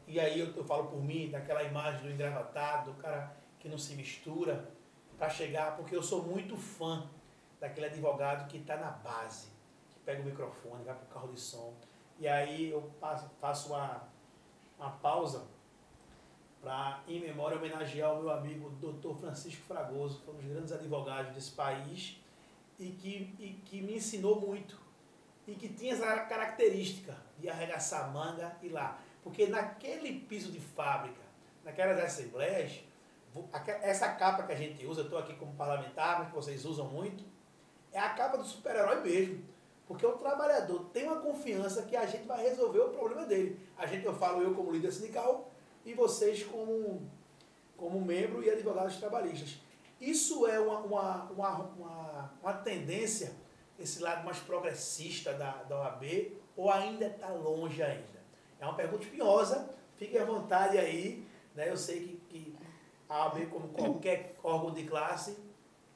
e aí eu falo por mim, daquela imagem do engravatado, do cara que não se mistura, para chegar, porque eu sou muito fã daquele advogado que está na base, que pega o microfone, vai para o carro de som, e aí eu faço uma pausa para, em memória, homenagear o meu amigo Dr. Francisco Fragoso, que foi um dos grandes advogados desse país e que me ensinou muito e que tinha essa característica de arregaçar a manga e ir lá. Porque naquele piso de fábrica, naquelas assembleias, essa capa que a gente usa, eu estou aqui como parlamentar, mas que vocês usam muito, é a capa do super-herói mesmo. Porque o trabalhador tem uma confiança que a gente vai resolver o problema dele. Eu falo como líder sindical, e vocês como membro e advogados trabalhistas. Isso é uma tendência, esse lado mais progressista da OAB, ou ainda está longe ainda? É uma pergunta espinhosa, fiquem à vontade aí, né? Eu sei que a OAB, como qualquer órgão de classe,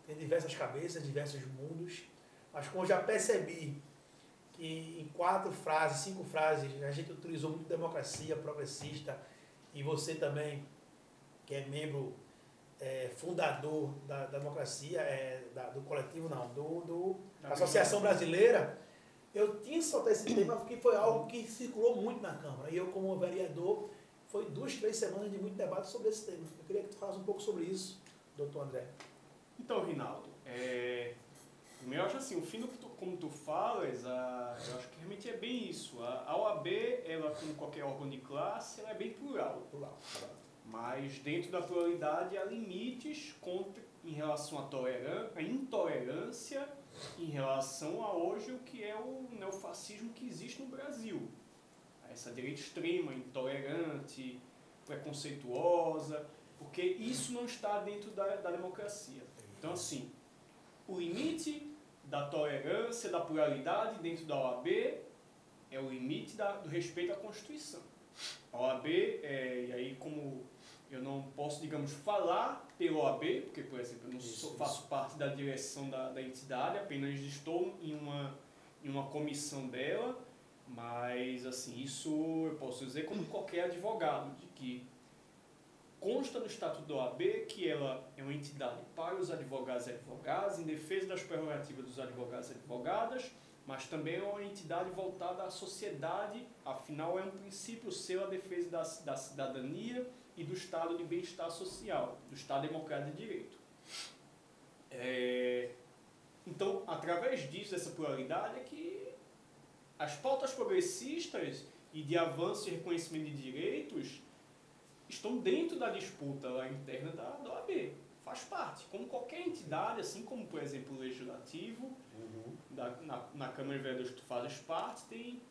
tem diversas cabeças, diversos mundos, mas como eu já percebi que em 4 frases, 5 frases, a gente utilizou muito democracia, progressista, e você também, que é membro fundador da democracia, do coletivo, não, da Associação Brasileira, eu tinha que soltar esse tema porque foi algo que circulou muito na Câmara. E eu, como vereador, foi 2, 3 semanas de muito debate sobre esse tema. Eu queria que tu falasse um pouco sobre isso, doutor André. Então, Rinaldo, eu acho assim, o fim como tu falas, eu acho que realmente é bem isso. A OAB, ela, como qualquer órgão de classe, ela é bem plural. Mas dentro da pluralidade há limites em relação à intolerância, em relação a hoje o que é o neofascismo que existe no Brasil. Essa direita extrema, intolerante, preconceituosa, porque isso não está dentro da democracia. Então, assim, o limite da tolerância, da pluralidade dentro da OAB é o limite do respeito à Constituição. A OAB, e aí como eu não posso, digamos, falar pela OAB, porque, por exemplo, eu não faço parte da direção da entidade, apenas estou em uma comissão dela, mas, assim, isso eu posso dizer como qualquer advogado, de que consta no Estatuto da OAB que ela é uma entidade para os advogados e advogadas, em defesa das prerrogativas dos advogados e advogadas, mas também é uma entidade voltada à sociedade, afinal é um princípio seu a defesa da cidadania e do estado de bem-estar social, do Estado democrático de direito. Então, através disso, dessa pluralidade, é que as pautas progressistas e de avanço e reconhecimento de direitos estão dentro da disputa lá interna da OAB. faz parte. Como qualquer entidade, assim como, por exemplo, o Legislativo, na Câmara de Vereadores que tu fazes parte, tem,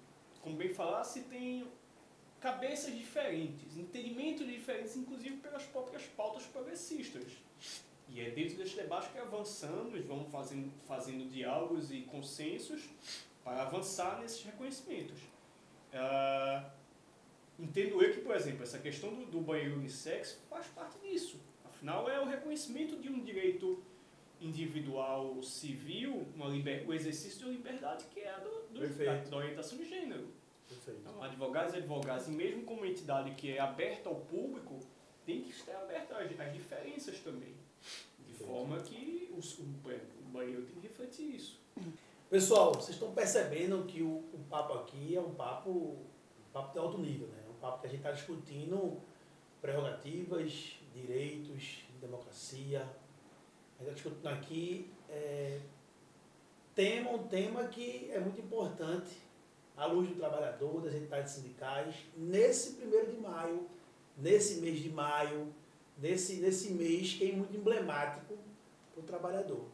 como bem falasse, tem cabeças diferentes, entendimentos diferentes, inclusive pelas próprias pautas progressistas. E é dentro desse debate que avançamos, vamos fazendo diálogos e consensos para avançar nesses reconhecimentos. Entendo eu que, por exemplo, essa questão do banheiro unissex faz parte disso. Afinal, é o reconhecimento de um direito individual civil, o exercício de uma liberdade que é a da orientação de gênero. Perfeito. Então, advogados e advogadas, e mesmo como entidade que é aberta ao público, tem que estar aberta às diferenças também. De forma que o banheiro tem que refletir isso. Pessoal, vocês estão percebendo que o papo aqui é um papo de alto nível, né? Um papo que a gente está discutindo prerrogativas, direitos, democracia. A gente está discutindo aqui um tema que é muito importante à luz do trabalhador, das entidades sindicais, nesse 1º de maio, nesse mês de maio, nesse mês que é muito emblemático para o trabalhador.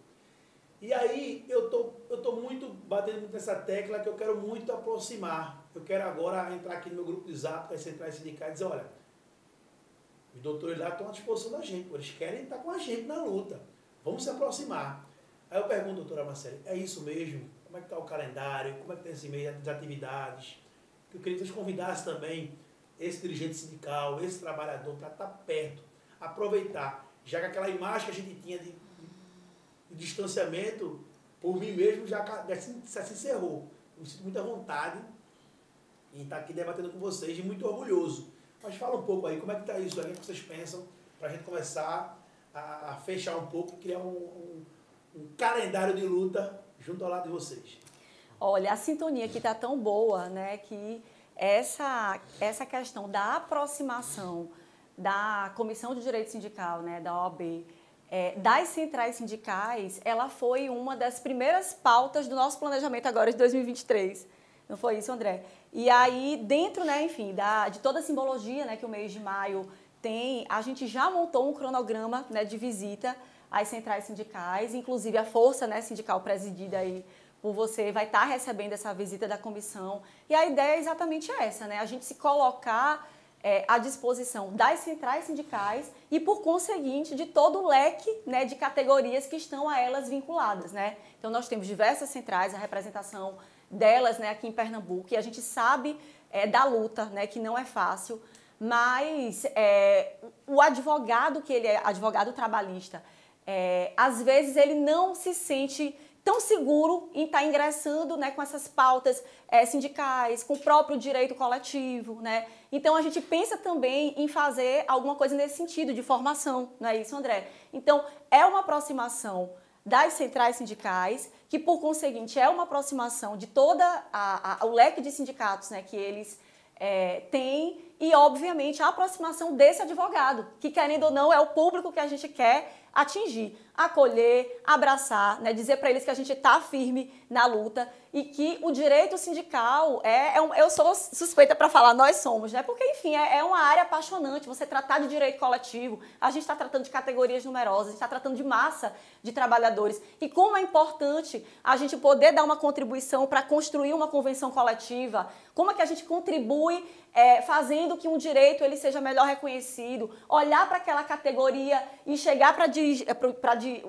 E aí eu tô muito batendo muito nessa tecla que eu quero muito aproximar. Eu quero agora entrar aqui no meu grupo de Zap das centrais sindicais e dizer, olha, os doutores lá estão à disposição da gente, eles querem estar com a gente na luta. Vamos se aproximar. Aí eu pergunto, doutora Marcele, é isso mesmo? Como é que está o calendário? Como é que está esse mês de atividades? Eu queria que vocês convidassem também esse dirigente sindical, esse trabalhador, para estar perto, aproveitar, já que aquela imagem que a gente tinha de distanciamento, por mim mesmo, já se encerrou. Eu me sinto muita vontade em estar aqui debatendo com vocês e muito orgulhoso. Mas fala um pouco aí, como é que está isso aí, o que vocês pensam, para a gente começar a fechar um pouco e criar um calendário de luta junto ao lado de vocês. Olha, a sintonia aqui está tão boa, né, que essa questão da aproximação da Comissão de Direito Sindical, né, da OAB, das centrais sindicais, ela foi uma das primeiras pautas do nosso planejamento agora de 2023. Não foi isso, André? E aí, dentro, né, enfim, de toda a simbologia, né, que o mês de maio tem, a gente já montou um cronograma, né, de visita às centrais sindicais, inclusive a força, né, sindical presidida aí por você vai estar recebendo essa visita da comissão. E a ideia é exatamente essa, né, a gente se colocar à disposição das centrais sindicais e, por conseguinte, de todo o leque, né, de categorias que estão a elas vinculadas, né? Então, nós temos diversas centrais, a representação delas, né, aqui em Pernambuco, e a gente sabe da luta, né, que não é fácil, mas o advogado, que ele é advogado trabalhista, às vezes ele não se sente tão seguro em estar ingressando, né, com essas pautas sindicais, com o próprio direito coletivo, né? Então, a gente pensa também em fazer alguma coisa nesse sentido, de formação, não é isso, André? Então, é uma aproximação das centrais sindicais, que, por conseguinte, é uma aproximação de toda o leque de sindicatos, né, que eles têm, e, obviamente, a aproximação desse advogado, que, querendo ou não, é o público que a gente quer atingir, acolher, abraçar, né, dizer para eles que a gente está firme na luta e que o direito sindical eu sou suspeita para falar, nós somos, né, porque, enfim, é uma área apaixonante, você tratar de direito coletivo, a gente está tratando de categorias numerosas, a gente está tratando de massa de trabalhadores, e como é importante a gente poder dar uma contribuição para construir uma convenção coletiva, como é que a gente contribui fazendo que um direito ele seja melhor reconhecido, olhar para aquela categoria e chegar para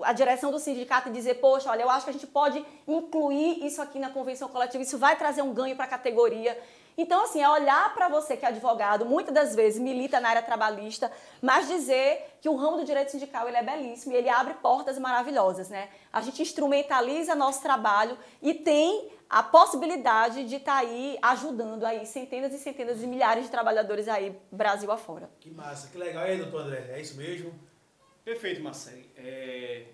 a direção do sindicato e dizer, poxa, olha, eu acho que a gente pode incluir isso aqui na convenção coletiva, isso vai trazer um ganho para a categoria. Então, assim, é olhar para você que é advogado, muitas das vezes milita na área trabalhista, mas dizer que o ramo do direito sindical ele é belíssimo e ele abre portas maravilhosas, né? A gente instrumentaliza nosso trabalho e tem a possibilidade de estar aí ajudando aí centenas e centenas de milhares de trabalhadores aí, Brasil afora. Que massa, que legal. E aí, doutor André, é isso mesmo? Perfeito, Marcelo.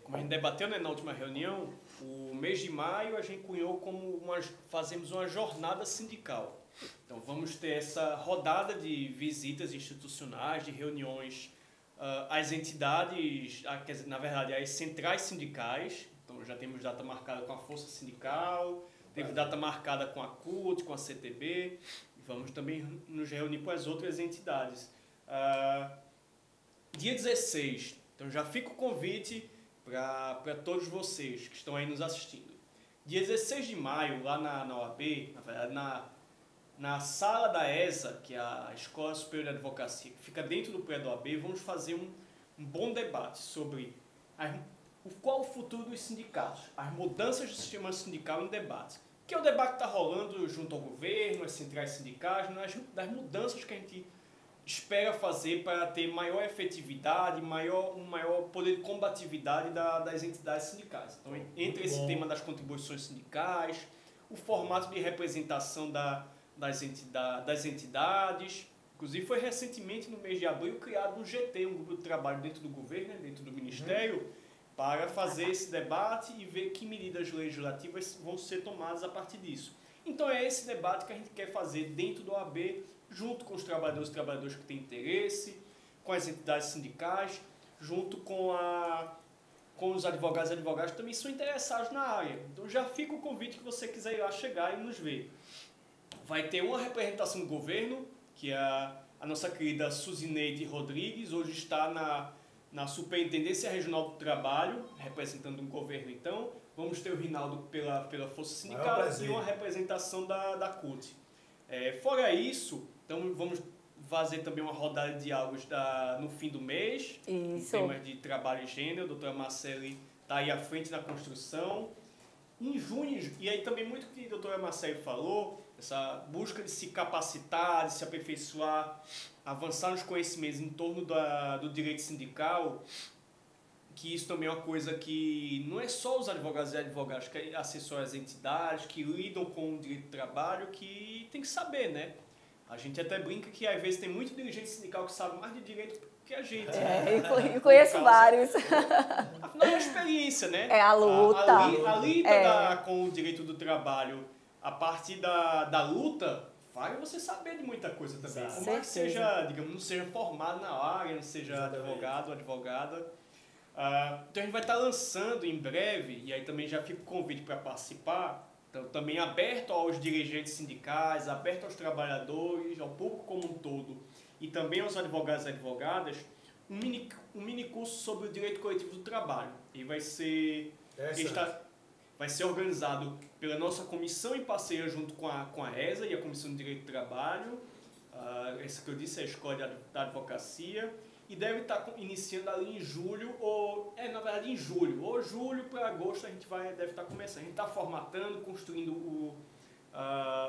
Como a gente debateu, né, na última reunião, o mês de maio a gente cunhou como fazemos uma jornada sindical. Então vamos ter essa rodada de visitas institucionais, de reuniões às entidades, na verdade, às centrais sindicais. Então já temos data marcada com a Força Sindical, teve data marcada com a CUT, com a CTB, e vamos também nos reunir com as outras entidades. Dia 16, Então já fica o convite para todos vocês que estão aí nos assistindo. Dia 16 de maio, lá na OAB, na verdade, na sala da ESA, que é a Escola Superior de Advocacia, que fica dentro do prédio da OAB, vamos fazer um bom debate sobre qual o futuro dos sindicatos, as mudanças do sistema sindical em debate. Que é o debate que está rolando junto ao governo, as centrais sindicais, das mudanças que a gente espera fazer para ter maior efetividade, um maior poder de combatividade das entidades sindicais. Então, entre esse tema das contribuições sindicais, o formato de representação das entidades. Inclusive, foi recentemente, no mês de abril, criado um GT, um grupo de trabalho dentro do governo, dentro do Ministério, para fazer esse debate e ver que medidas legislativas vão ser tomadas a partir disso. Então, é esse debate que a gente quer fazer dentro do OAB, junto com os trabalhadores e trabalhadoras que têm interesse, com as entidades sindicais, junto com os advogados e advogadas que também são interessados na área. Então, já fica o convite que você quiser ir lá chegar e nos ver. Vai ter uma representação do governo, que é a nossa querida Suzineide Rodrigues, hoje está na Superintendência Regional do Trabalho, representando o governo, então. Vamos ter o Rinaldo pela Força Sindical e uma representação da CUT. Fora isso, então vamos fazer também uma rodada de diálogos no fim do mês, em temas de trabalho e gênero. A doutora Marcele está aí à frente na construção. Em junho, e aí também muito que a doutora Marcele falou, essa busca de se capacitar, de se aperfeiçoar, avançar nos conhecimentos em torno do direito sindical, que isso também é uma coisa que não é só os advogados e advogadas que assessoram as entidades, que lidam com o direito do trabalho, que tem que saber, né? A gente até brinca que às vezes tem muito dirigente sindical que sabe mais de direito que a gente. Eu conheço vários. Afinal, é a experiência, né? É a luta. A lida com o direito do trabalho, a partir da luta, vai você saber de muita coisa também. Por mais que seja, digamos, não seja formado na área, não seja advogado ou advogada. Então a gente vai estar lançando em breve, e aí também já fica o convite para participar, então também aberto aos dirigentes sindicais, aberto aos trabalhadores, ao público como um todo, e também aos advogados e advogadas, um mini curso sobre o direito coletivo do trabalho. E vai ser organizado pela nossa comissão em parceria junto com a ESA e a Comissão de Direito do Trabalho, essa que eu disse é a Escola da Advocacia, e deve estar iniciando ali em julho, na verdade em julho, ou julho para agosto deve estar começando. A gente está formatando, construindo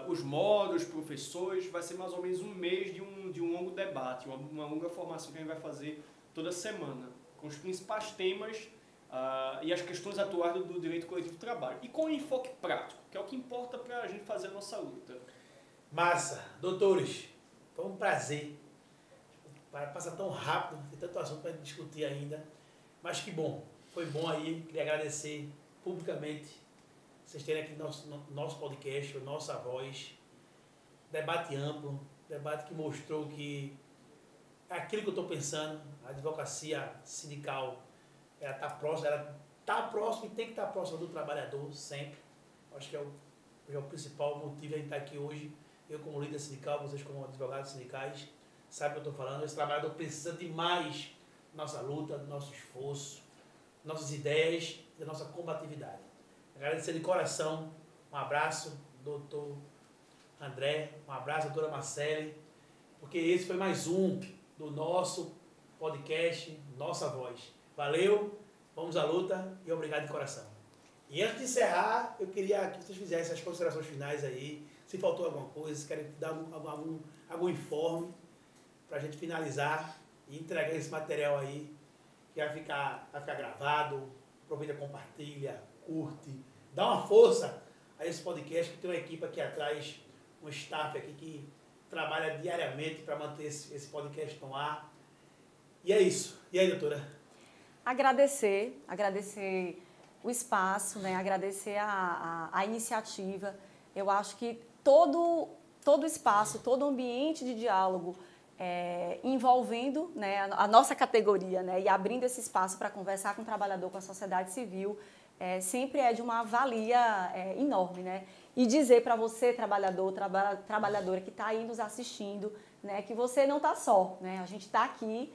os módulos, professores, vai ser mais ou menos um mês de um longo debate, uma longa formação que a gente vai fazer toda semana, com os principais temas e as questões atuais do direito coletivo do trabalho. E com enfoque prático, que é o que importa para a gente fazer a nossa luta. Massa. Doutores, foi um prazer. Passa tão rápido, tem tanto assunto para discutir ainda. Mas que bom, foi bom aí. Queria agradecer publicamente vocês terem aqui nosso podcast, Nossa Voz. Debate amplo, debate que mostrou que é aquilo que eu estou pensando, a advocacia sindical, ela está próxima e tem que estar próxima do trabalhador sempre. Acho que é o principal motivo de a gente estar aqui hoje. Eu como líder sindical, vocês como advogados sindicais, sabe o que eu estou falando? Esse trabalhador precisa demais da nossa luta, do nosso esforço, nossas ideias e da nossa combatividade. Agradecer de coração, um abraço, doutor André, um abraço, doutora Marcele, porque esse foi mais um do nosso podcast, Nossa Voz. Valeu, vamos à luta e obrigado de coração. E antes de encerrar, eu queria que vocês fizessem as considerações finais aí, se faltou alguma coisa, se querem dar algum informe, para a gente finalizar e entregar esse material aí, que vai ficar gravado. Aproveita, compartilha, curte, dá uma força a esse podcast, que tem uma equipe aqui atrás, um staff aqui que trabalha diariamente para manter esse podcast no ar. E é isso. E aí, doutora? Agradecer o espaço, né? Agradecer a iniciativa. Eu acho que todo espaço, todo ambiente de diálogo, envolvendo, né, a nossa categoria, né, e abrindo esse espaço para conversar com o trabalhador, com a sociedade civil, sempre é de uma valia enorme, né? E dizer para você, trabalhadora que está aí nos assistindo, né, que você não está só, né? A gente está aqui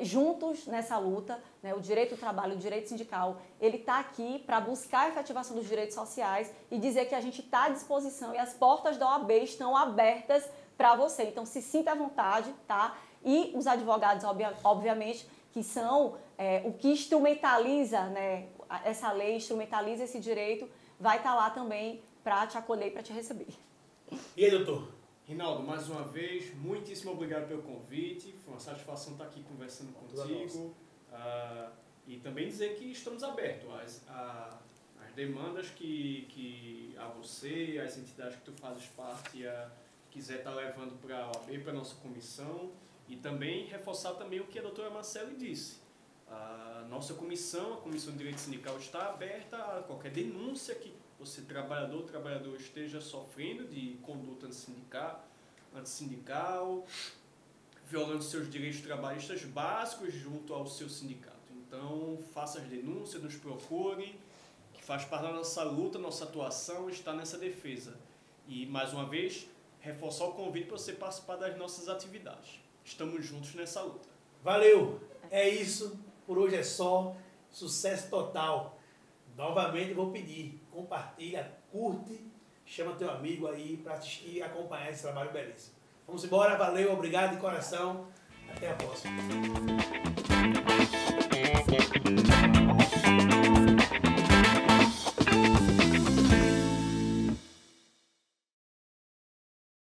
juntos nessa luta, né? O direito do trabalho, o direito sindical, ele está aqui para buscar a efetivação dos direitos sociais e dizer que a gente está à disposição e as portas da OAB estão abertas para você. Então, se sinta à vontade, tá? E os advogados, obviamente, que são o que instrumentaliza, né, essa lei, instrumentaliza esse direito, vai estar lá também para te acolher e para te receber. E aí, doutor? Rinaldo, mais uma vez, muitíssimo obrigado pelo convite. Foi uma satisfação estar aqui conversando contigo. E também dizer que estamos abertos às demandas que a você, às entidades que tu fazes parte, quiser estar levando para a OAB, para a nossa comissão. E também reforçar também o que a doutora Marcele disse. A nossa comissão, a Comissão de Direito Sindical, está aberta a qualquer denúncia que você, trabalhador esteja sofrendo de conduta antissindical, violando seus direitos trabalhistas básicos junto ao seu sindicato. Então, faça as denúncias, nos procure, que faz parte da nossa luta, nossa atuação está nessa defesa. E, mais uma vez, reforçar o convite para você participar das nossas atividades. Estamos juntos nessa luta. Valeu! É isso. Por hoje é só. Sucesso total. Novamente vou pedir, compartilha, curte, chama teu amigo aí para assistir e acompanhar esse trabalho belíssimo. Vamos embora, valeu, obrigado de coração. Até a próxima.